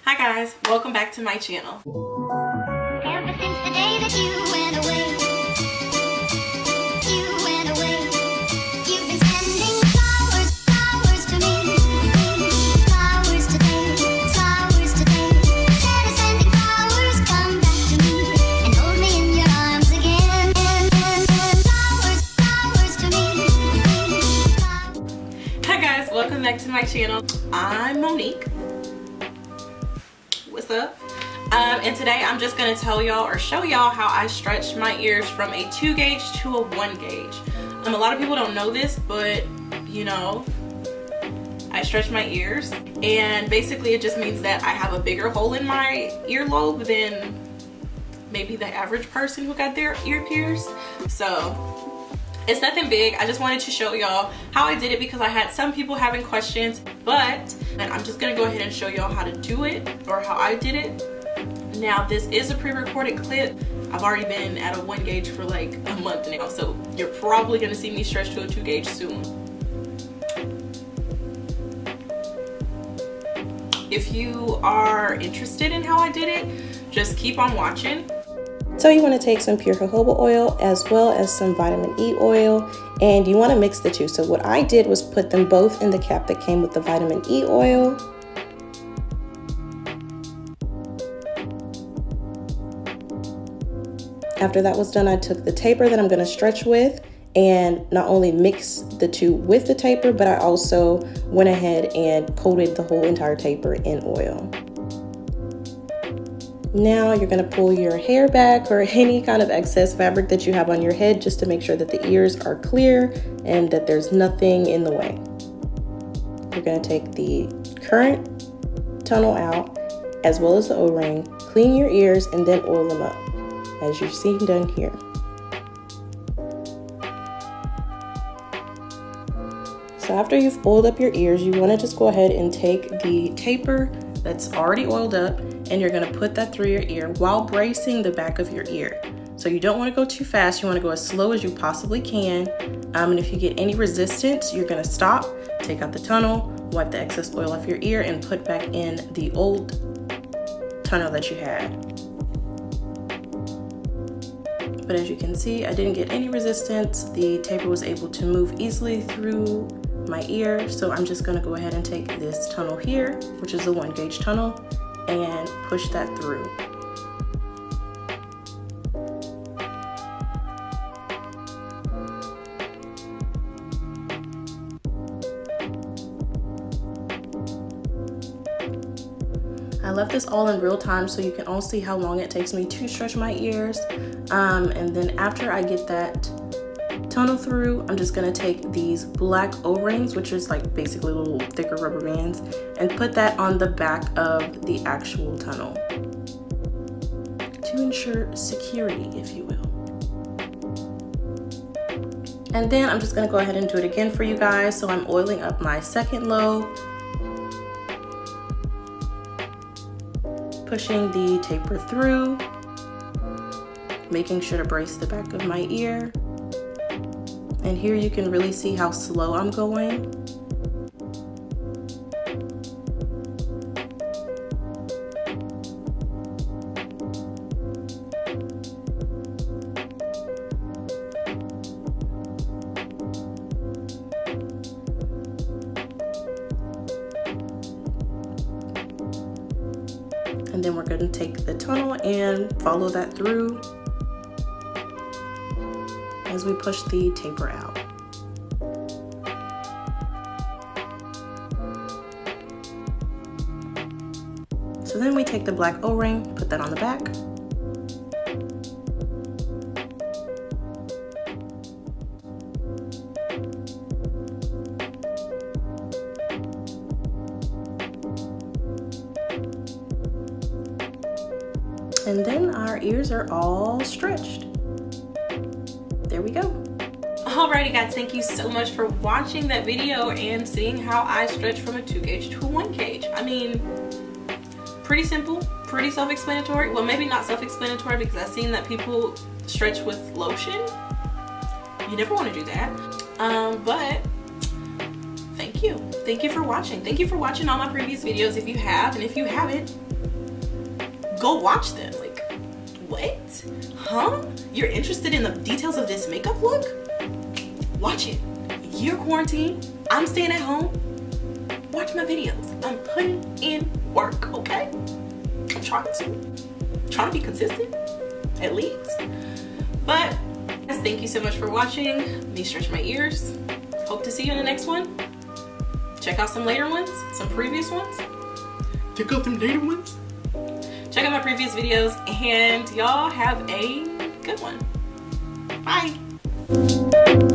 Hi guys, welcome back to my channel. Ever since the day that you went away, you've been sending flowers, flowers to me, flowers today, instead of sending flowers, come back to me, and hold me in your arms again, flowers, flowers to me, Hi guys, welcome back to my channel. I'm Monique. What's up? And today I'm just going to tell y'all or show y'all how I stretch my ears from a 2 gauge to a 1 gauge. A lot of people don't know this, but you know, I stretch my ears, and basically it just means that I have a bigger hole in my earlobe than maybe the average person who got their ear pierced. So it's nothing big. I just wanted to show y'all how I did it because I had some people having questions, and I'm just gonna go ahead and show y'all how to do it, or how I did it. Now this is a pre-recorded clip. I've already been at a 1 gauge for like a month now, so you're probably gonna see me stretch to a 2 gauge soon. If you are interested in how I did it, just keep on watching. So you want to take some pure jojoba oil as well as some vitamin E oil, and you want to mix the two. So what I did was put them both in the cap that came with the vitamin E oil. After that was done, I took the taper that I'm going to stretch with and not only mix the two with the taper, but I also went ahead and coated the whole entire taper in oil. Now you're going to pull your hair back or any kind of excess fabric that you have on your head just to make sure that the ears are clear and that there's nothing in the way. You're going to take the current tunnel out as well as the O-ring, clean your ears, and then oil them up, as you see done here. So after you've oiled up your ears, you want to just go ahead and take the taper that's already oiled up, and you're going to put that through your ear while bracing the back of your ear. So you don't want to go too fast. You want to go as slow as you possibly can. And if you get any resistance, you're going to stop, take out the tunnel, wipe the excess oil off your ear, and put back in the old tunnel that you had. But as you can see, I didn't get any resistance. The taper was able to move easily through my ear. So I'm just going to go ahead and take this tunnel here, which is the 1 gauge tunnel, and push that through. I left this all in real time so you can all see how long it takes me to stretch my ears. And then after I get that tunnel through, I'm just gonna take these black O-rings, which is like basically little thicker rubber bands, and put that on the back of the actual tunnel to ensure security, if you will. And then I'm just gonna go ahead and do it again for you guys. So I'm oiling up my second lobe, pushing the taper through, making sure to brace the back of my ear. And here you can really see how slow I'm going. And then we're going to take the tunnel and follow that through as we push the taper out. So then we take the black O-ring, put that on the back. And then our ears are all stretched. There we go. Alrighty guys, thank you so much for watching that video and seeing how I stretch from a 2 gauge to a 1 gauge. I mean, pretty simple, pretty self-explanatory. Well, maybe not self-explanatory because I've seen that people stretch with lotion. You never want to do that. But thank thank you. Thank you for watching. Thank you for watching all my previous videos if you have, and if you haven't, go watch them. Like, what? Huh? You're interested in the details of this makeup look? Watch it. You're quarantined. I'm staying at home. Watch my videos. I'm putting in work, okay? I'm trying to be consistent, at least. But yes, thank you so much for watching me stretch my ears. Hope to see you in the next one. Check out some later ones, some previous ones. Check out them later ones. Check out my previous videos, and y'all have a good one. Bye.